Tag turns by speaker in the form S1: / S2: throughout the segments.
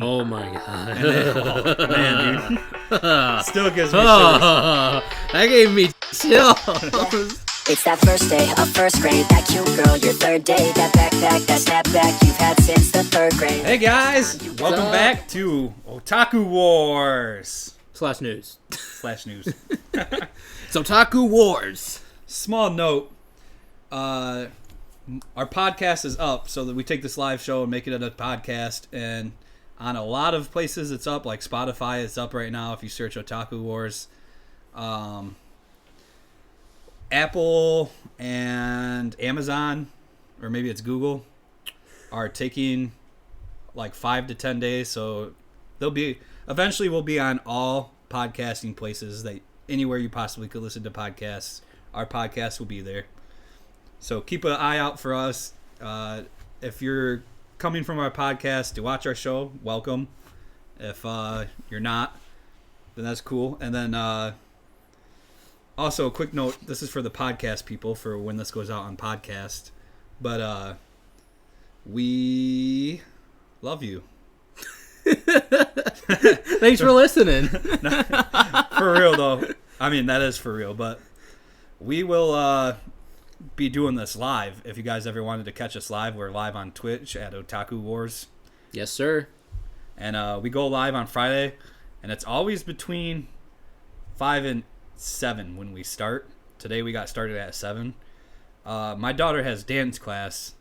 S1: Oh my god.
S2: Oh, man, dude. Still gives me
S1: That gave me chills.
S3: It's that first day of first grade, that cute girl, your third day, that backpack, that snapback you've had since the third grade.
S2: Hey guys, welcome back to Otaku Wars.
S1: Slash news.
S2: /news.
S1: It's Otaku Wars.
S2: Small note, our podcast is up, so that we take this live show and make it a podcast, and on a lot of places it's up, like Spotify, it's up right now if you search Otaku Wars. Apple and Amazon, or maybe it's Google, are taking like 5 to 10 days, so eventually we'll be on all podcasting places, that anywhere you possibly could listen to podcasts, our podcast will be there. So keep an eye out for us. If you're coming from our podcast to watch our show, welcome. If you're not, then that's cool. And then also a quick note, this is for the podcast people for when this goes out on podcast, but we love you.
S1: Thanks for listening.
S2: For real though, I mean that is for real, but we will be doing this live. If you guys ever wanted to catch us live, we're live on Twitch at Otaku Wars.
S1: Yes, sir.
S2: And we go live on Friday, and it's always between 5 and 7 when we start. Today we got started at 7. My daughter has dance class,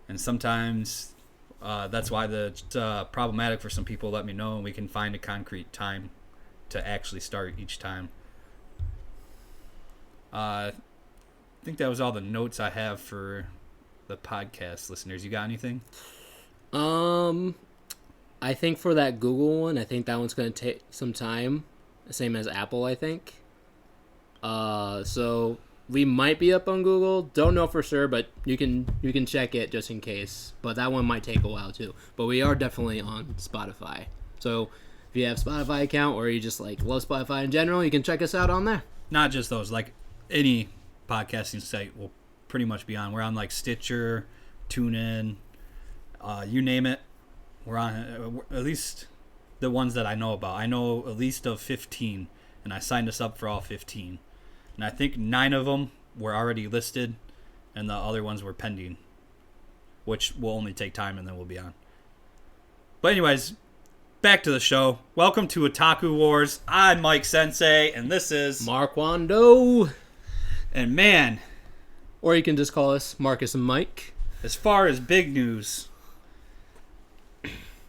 S2: and sometimes that's why it's problematic for some people. Let me know, and we can find a concrete time to actually start each time. I think that was all the notes I have for the podcast listeners. You got anything?
S1: I think for that Google one, I think that one's going to take some time. Same as Apple, I think. So we might be up on Google. Don't know for sure, but you can check it just in case. But that one might take a while too. But we are definitely on Spotify. So if you have a Spotify account or you just like love Spotify in general, you can check us out on there.
S2: Not just those, like any podcasting site will pretty much be on. We're on like Stitcher, TuneIn, you name it. We're on at least the ones that I know about. I know at least of 15, and I signed us up for all 15. And I think 9 of them were already listed, and the other ones were pending, which will only take time, and then we'll be on. But anyways, back to the show. Welcome to Otaku Wars. I'm Mike Sensei, and this is
S1: Mark Wando.
S2: And man,
S1: Or you can just call us Marcus and Mike.
S2: as far as big news,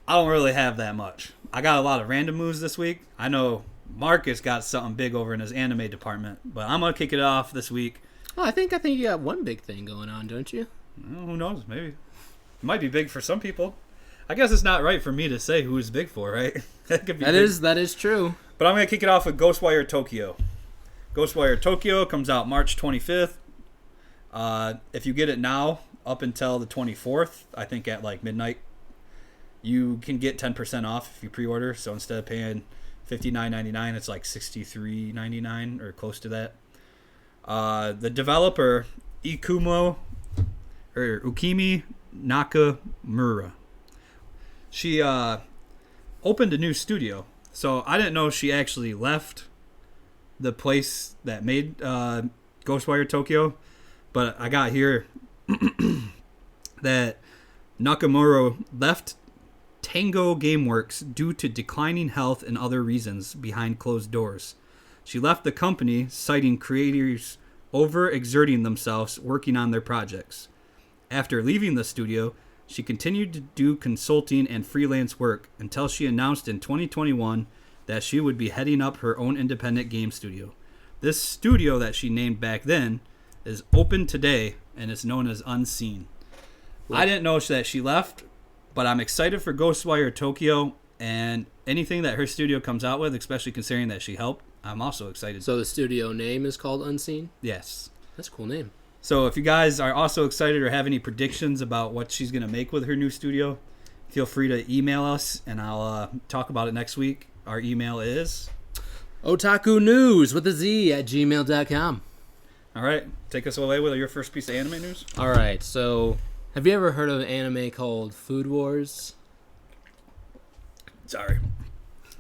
S2: I don't really have that much. I got a lot of random news this week. I know Marcus got something big over in his anime department, but I'm gonna kick it off this week.
S1: Oh, I think you got one big thing going on, don't you?
S2: Well, who knows? Maybe it might be big for some people. I guess it's not right for me to say who it's big for, right? That
S1: is true.
S2: But I'm gonna kick it off with Ghostwire Tokyo. Ghostwire Tokyo comes out March 25th. If you get it now, up until the 24th, I think at like midnight, you can get 10% off if you pre-order. So instead of paying $59.99, it's like $63.99 or close to that. The developer Ukimi Nakamura, she opened a new studio. So I didn't know she actually left the place that made Ghostwire Tokyo, but I got here that Nakamura left Tango Gameworks due to declining health and other reasons behind closed doors. She left the company, citing creators overexerting themselves working on their projects. After leaving the studio, she continued to do consulting and freelance work until she announced in 2021 that she would be heading up her own independent game studio. This studio that she named back then is open today and is known as Unseen. Well, I didn't know that she left, but I'm excited for Ghostwire Tokyo and anything that her studio comes out with, especially considering that she helped. I'm also excited.
S1: So the studio name is called Unseen?
S2: Yes.
S1: That's a cool name.
S2: So if you guys are also excited or have any predictions about what she's going to make with her new studio, feel free to email us, and I'll talk about it next week. Our email is
S1: otakunews with a Z at gmail.com.
S2: All right. Take us away with your first piece of anime news.
S1: All right. So have you ever heard of an anime called Food Wars?
S2: Sorry.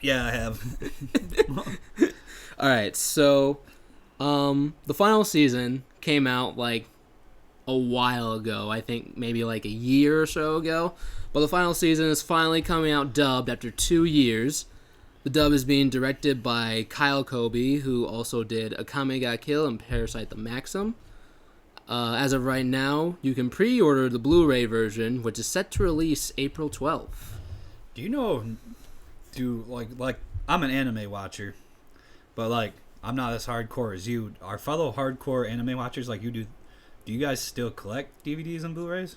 S2: Yeah, I have.
S1: All right, so the final season came out like a while ago. I think maybe like a year or so ago. But the final season is finally coming out dubbed after 2 years. The dub is being directed by Kyle Kobe, who also did Akame ga Kill and Parasite the Maxim. As of right now, you can pre-order the Blu-ray version, which is set to release April 12th.
S2: Do you know? Like I'm an anime watcher, but like I'm not as hardcore as you. Our fellow hardcore anime watchers like you do you guys still collect DVDs and Blu-rays?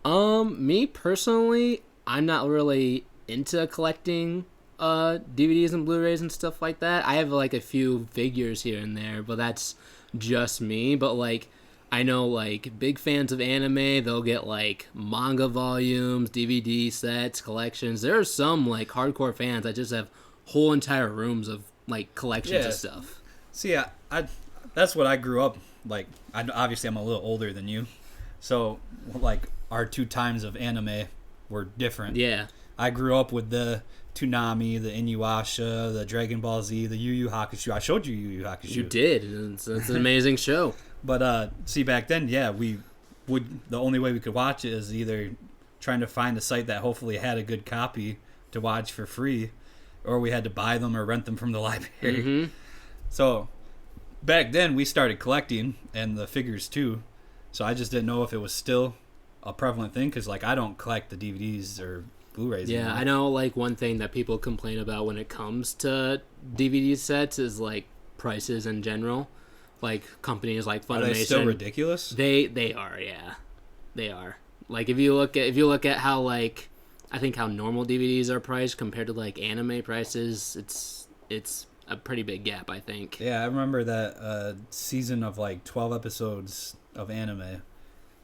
S1: Me personally, I'm not really into collecting DVDs and Blu-rays and stuff like that. I have like a few figures here and there, but that's just me. But like I know like big fans of anime, they'll get like manga volumes, DVD sets, collections. There are some like hardcore fans that just have whole entire rooms of like collections of stuff.
S2: See, I that's what I grew up like. Obviously I'm a little older than you, so like our 2 times of anime were different.
S1: Yeah,
S2: I grew up with the Toonami, the Inuyasha, the Dragon Ball Z, the Yu Yu Hakusho. I showed you Yu Yu Hakusho.
S1: you did. It's an amazing show.
S2: But see, back then, yeah, we would. The only way we could watch it is either trying to find a site that hopefully had a good copy to watch for free, or we had to buy them or rent them from the library.
S1: Mm-hmm.
S2: So back then, we started collecting and the figures too. So I just didn't know if it was still a prevalent thing because, like, I don't collect the DVDs or Blu-rays.
S1: Yeah,
S2: anymore.
S1: I know. Like one thing that people complain about when it comes to DVD sets is like prices in general. Like companies like Funimation,
S2: Are they still ridiculous?
S1: They are, yeah, they are. Like if you look at how like I think how normal DVDs are priced compared to like anime prices, it's a pretty big gap, I think.
S2: Yeah, I remember that season of like 12 episodes of anime,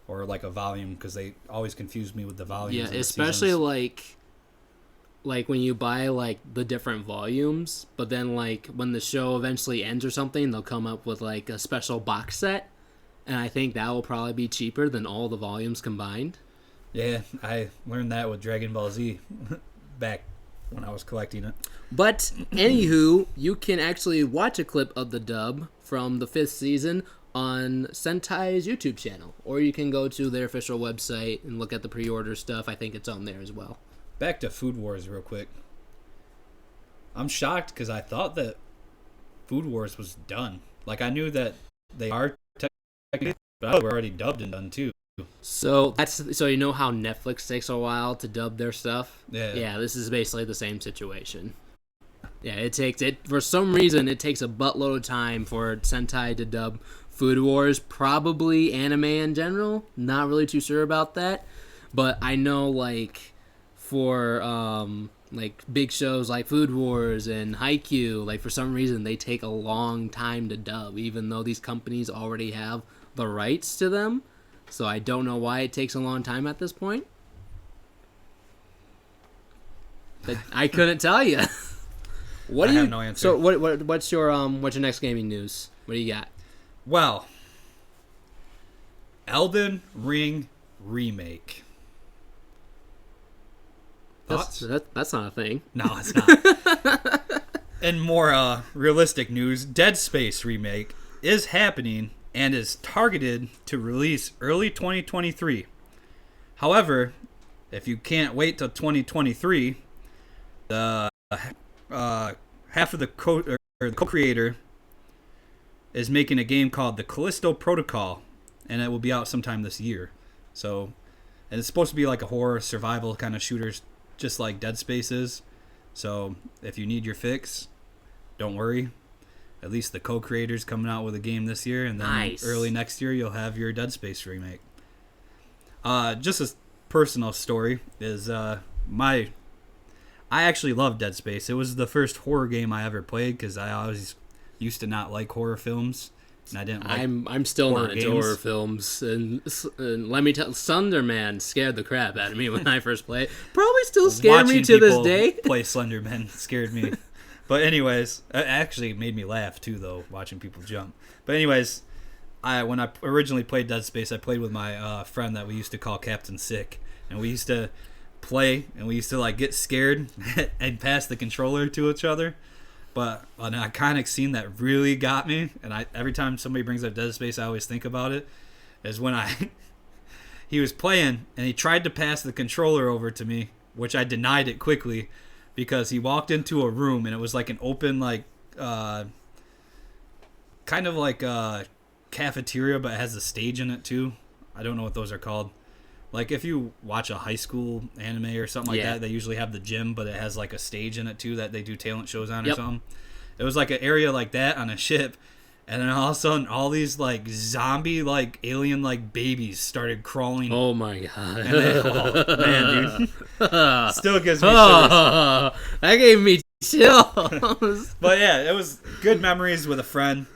S2: or like a volume, because they always confused me with the volumes.
S1: Yeah,
S2: of the
S1: especially
S2: seasons.
S1: like when you buy like the different volumes, but then like when the show eventually ends or something, they'll come up with like a special box set, and I think that will probably be cheaper than all the volumes combined.
S2: Yeah, I learned that with Dragon Ball Z back when I was collecting it.
S1: But anywho, you can actually watch a clip of the dub from the 5th season on Sentai's YouTube channel, or you can go to their official website and look at the pre-order stuff. I think it's on there as well.
S2: Back to Food Wars real quick. I'm shocked because I thought that Food Wars was done. Like, I knew that they are technically, but I thought they were already dubbed and done too.
S1: So you know how Netflix takes a while to dub their stuff?
S2: Yeah.
S1: Yeah, this is basically the same situation. Yeah, it for some reason it takes a buttload of time for Sentai to dub Food Wars, probably anime in general. Not really too sure about that, but I know like for like big shows like Food Wars and Haikyuu, like for some reason they take a long time to dub, even though these companies already have the rights to them. So I don't know why it takes a long time at this point. But I couldn't tell you.
S2: I have no answer.
S1: So what's your next gaming news? What do you got?
S2: Well, Elden Ring remake. Thoughts?
S1: That's not a thing.
S2: No, it's not. And more realistic news, Dead Space remake is happening and is targeted to release early 2023. However, if you can't wait till 2023, the half of the co-creator is making a game called the Callisto Protocol, and it will be out sometime this year. So, and it's supposed to be like a horror survival kind of shooter, just like Dead Space is. So, if you need your fix, don't worry. At least the co-creator's coming out with a game this year, and then early next year you'll have your Dead Space remake. Just a personal story is I actually love Dead Space. It was the first horror game I ever played because I always used to not like horror films, and I didn't like.
S1: I'm still not into
S2: games.
S1: horror films, and let me tell, Slender Man scared the crap out of me when I first played. Probably still scared me to this day.
S2: Play Slender Man scared me. But anyways, it actually made me laugh too, though, watching people jump. But anyways, when I originally played Dead Space, I played with my friend that we used to call Captain Sick, and we used to play, and we used to like get scared and pass the controller to each other. But an iconic scene that really got me, and every time somebody brings up Dead Space, I always think about it, is when he was playing and he tried to pass the controller over to me, which I denied it quickly because he walked into a room and it was like an open like kind of like a cafeteria, but it has a stage in it too. I don't know what those are called. Like if you watch a high school anime or something like that, they usually have the gym, but it has like a stage in it too that they do talent shows on or something. It was like an area like that on a ship, and then all of a sudden all these like zombie like alien like babies started crawling.
S1: Oh my god!
S2: And oh man, dude, still gives me shivers.
S1: That gave me chills.
S2: But yeah, it was good memories with a friend.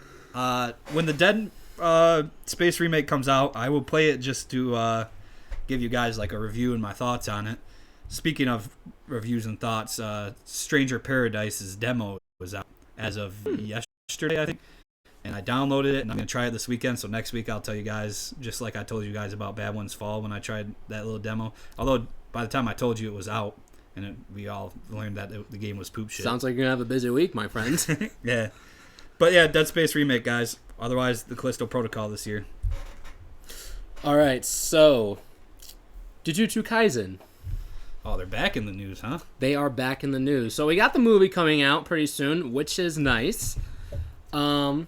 S2: When the Dead Space remake comes out, I will play it just to give you guys like a review and my thoughts on it. Speaking of reviews and thoughts, Stranger Paradise's demo was out as of yesterday, I think, and I downloaded it and I'm gonna try it this weekend. So next week I'll tell you guys, just like I told you guys about Bad Ones Fall when I tried that little demo. Although by the time I told you it was out, and we all learned that the game was poop shit.
S1: Sounds like you're gonna have a busy week, my friends.
S2: Yeah, but yeah, Dead Space remake, guys. Otherwise, the Callisto Protocol this year.
S1: All right, so Jujutsu Kaisen.
S2: Oh, they're back in the news, huh?
S1: They are back in the news. So we got the movie coming out pretty soon, which is nice. Got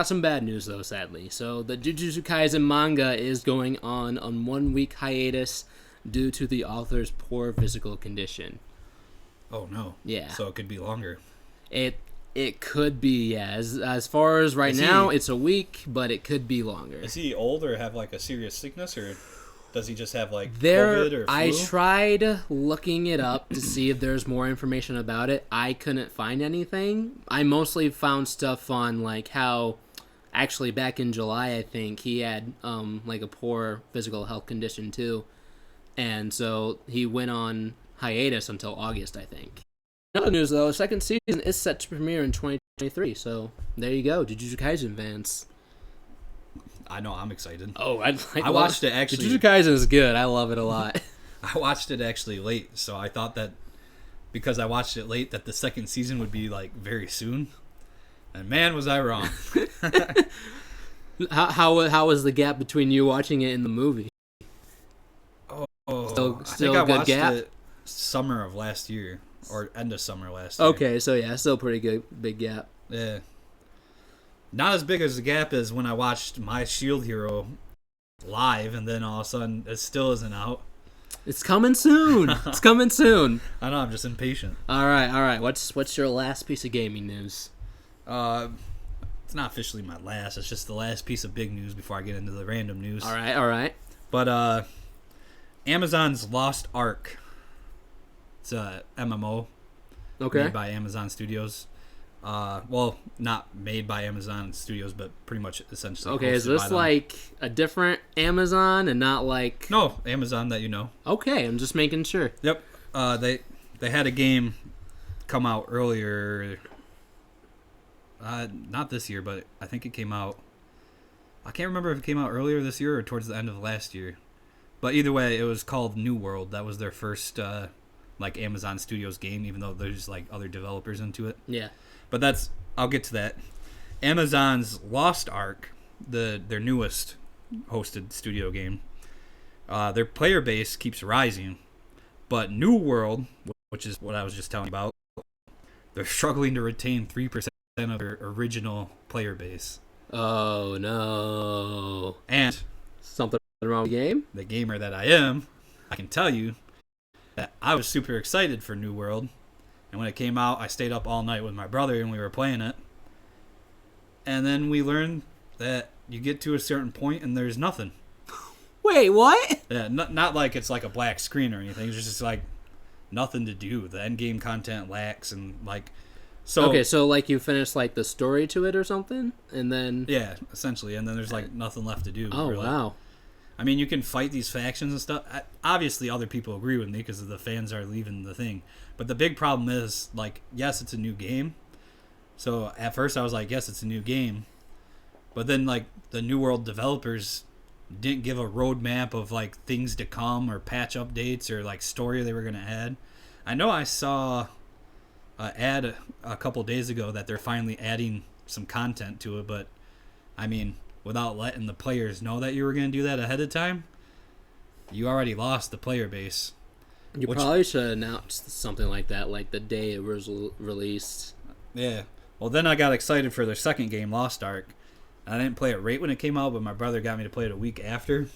S1: some bad news, though, sadly. So the Jujutsu Kaisen manga is going on 1 week hiatus due to the author's poor physical condition.
S2: Oh, no.
S1: Yeah.
S2: So it could be longer.
S1: It could be, yeah. As far as right now, it's a week, but it could be longer.
S2: Is he old or have, like, a serious sickness, or does he just have, like, COVID or flu?
S1: I tried looking it up to see if there's more information about it. I couldn't find anything. I mostly found stuff on, like, how, actually, back in July, I think, he had, like, a poor physical health condition, too. And so he went on hiatus until August, I think. Another news, though, the second season is set to premiere in 2023, so there you go, Jujutsu Kaisen fans.
S2: I know, I'm excited.
S1: Oh, I
S2: watched it, actually.
S1: Jujutsu Kaisen is good. I love it a lot.
S2: I watched it, actually, late, so I thought that because I watched it late that the second season would be, like, very soon. And man, was I wrong.
S1: How was the gap between you watching it and the movie?
S2: Still
S1: I think I
S2: watched
S1: gap?
S2: it summer of last year, or end of summer last year.
S1: Okay, so yeah, still pretty good, big gap.
S2: Yeah. Not as big as the gap as when I watched My Shield Hero live, and then all of a sudden it still isn't out.
S1: It's coming soon. It's coming soon.
S2: I know, I'm just impatient.
S1: All right. What's your last piece of gaming news?
S2: It's not officially my last. It's just the last piece of big news before I get into the random news.
S1: All right.
S2: But Amazon's Lost Ark. It's a MMO.
S1: Okay.
S2: Made by Amazon Studios. Well, not made by Amazon Studios, but pretty much essentially.
S1: Okay, is this like a different Amazon and not like?
S2: No, Amazon that you know.
S1: Okay, I'm just making sure.
S2: Yep. They had a game come out earlier. Not this year, but I think it came out. I can't remember if it came out earlier this year or towards the end of last year. But either way, it was called New World. That was their first like Amazon Studios game, even though there's like other developers into it.
S1: Yeah.
S2: But I'll get to that. Amazon's Lost Ark, their newest hosted studio game, their player base keeps rising, but New World, which is what I was just telling you about, they're struggling to retain 3% of their original player base.
S1: Oh no!
S2: And
S1: something wrong with the game?
S2: The gamer that I am, I can tell you that I was super excited for New World. And when it came out, I stayed up all night with my brother and we were playing it. And then we learned that you get to a certain point and there's nothing.
S1: Wait, what?
S2: Yeah, not like it's like a black screen or anything. It's just like nothing to do. The end game content lacks and like so.
S1: Okay, so like you finished like the story to it or something, and then
S2: yeah, essentially, and then there's like nothing left to do.
S1: Oh really. Wow.
S2: I mean, you can fight these factions and stuff. Obviously, other people agree with me because the fans are leaving the thing. But the big problem is, like, yes, it's a new game. So at first I was like, yes, it's a new game. But then, like, the New World developers didn't give a roadmap of like things to come or patch updates or like story they were gonna add. I know I saw an ad a couple days ago that they're finally adding some content to it, but I mean, without letting the players know that you were gonna do that ahead of time, you already lost the player base.
S1: You probably should announce something like that, like the day it was released.
S2: Yeah. Well, then I got excited for their second game, Lost Ark. I didn't play it right when it came out, but my brother got me to play it a week after.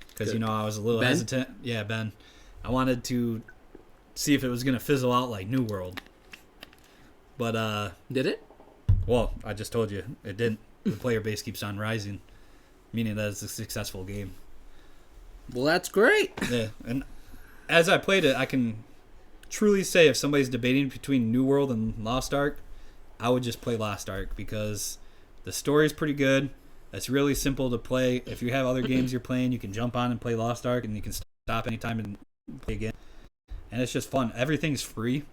S2: Because, you know, I was a little hesitant. Yeah, Ben. I wanted to see if it was going to fizzle out like New World. But,
S1: Did it?
S2: well, I just told you. It didn't. The player base keeps on rising, meaning that it's a successful game.
S1: Well, that's great.
S2: Yeah, and as I played it, I can truly say if somebody's debating between New World and Lost Ark, I would just play Lost Ark because the story's pretty good. It's really simple to play. If you have other games you're playing, you can jump on and play Lost Ark, and you can stop anytime and play again. And it's just fun. Everything's free.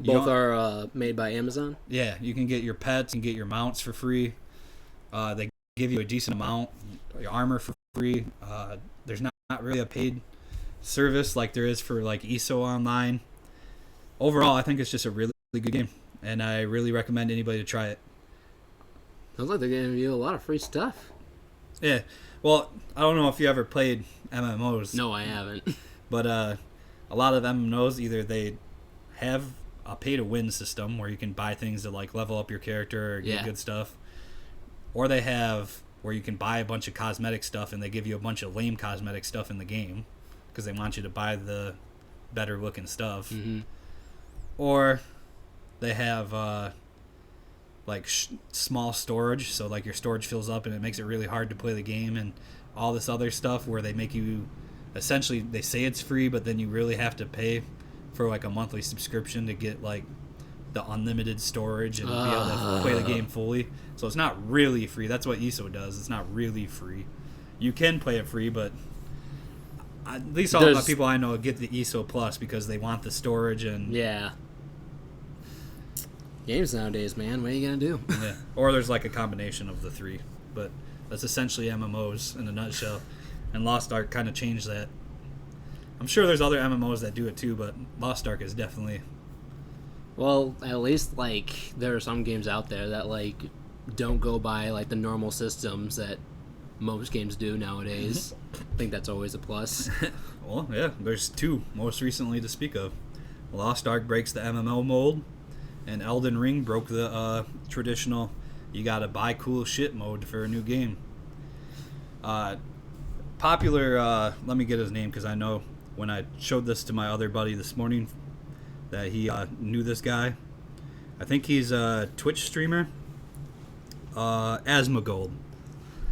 S1: Both are made by Amazon?
S2: Yeah, you can get your pets and get your mounts for free. They give you a decent amount, your armor for free. There's not really a paid service like there is for like ESO Online. Overall, I think it's just a really, really good game, and I really recommend anybody to try it.
S1: Sounds like they're giving you a lot of free stuff.
S2: Yeah, well, I don't know if you ever played MMOs.
S1: No, I haven't.
S2: But a lot of MMOs, either they have a pay-to-win system where you can buy things to like level up your character or get good stuff, or they have where you can buy a bunch of cosmetic stuff and they give you a bunch of lame cosmetic stuff in the game because they want you to buy the better looking stuff.
S1: Mm-hmm.
S2: Or they have like small storage, so like your storage fills up and it makes it really hard to play the game, and all this other stuff where they make you essentially, they say it's free, but then you really have to pay for like a monthly subscription to get like the unlimited storage and be able to play the game fully. So it's not really free. That's what ESO does. It's not really free. You can play it free, but at least all the people I know get the ESO Plus because they want the storage and
S1: games nowadays, man. What are you gonna do?
S2: Yeah. Or there's like a combination of the three, but that's essentially MMOs in a nutshell. And Lost Ark kind of changed that. I'm sure there's other MMOs that do it too, but Lost Ark is definitely.
S1: Well, at least like there are some games out there that like don't go by like the normal systems that most games do nowadays. I think that's always a plus.
S2: Well, yeah, there's two most recently to speak of. Lost Ark breaks the MMO mold, and Elden Ring broke the traditional you gotta buy cool shit mode for a new game. Popular, let me get his name because I know when I showed this to my other buddy this morning that he knew this guy. I think he's a Twitch streamer. Asmongold.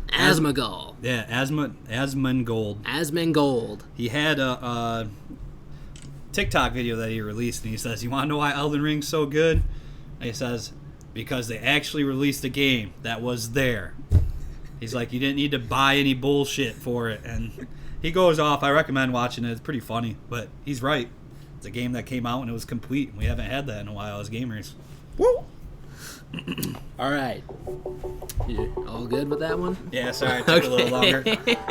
S1: Asmongold.
S2: Yeah, Asmongold.
S1: Asmongold.
S2: He had a TikTok video that he released, and he says, "You want to know why Elden Ring's so good?" And he says, "Because they actually released a game that was there." He's like, "You didn't need to buy any bullshit for it." And he goes off. I recommend watching it. It's pretty funny, but he's right. It's a game that came out and it was complete. And we haven't had that in a while as gamers.
S1: Woo! All right. You all good with that one?
S2: Yeah, sorry, it took a little longer.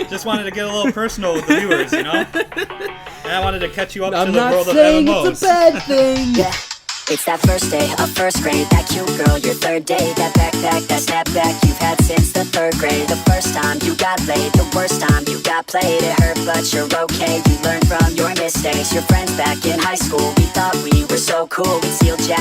S2: Just wanted to get a little personal with the viewers, you know? And I wanted to catch you up to the world of MMOs.
S1: I'm not saying it's a bad thing.
S3: Yeah. It's that first day of first grade. That cute girl, your third day. That backpack, that snapback you've had since the third grade. The first time you got laid, the worst time you got played. It hurt, but you're okay. You learn from your mistakes. Your friends back in high school, we thought we were so cool. We sealed Jack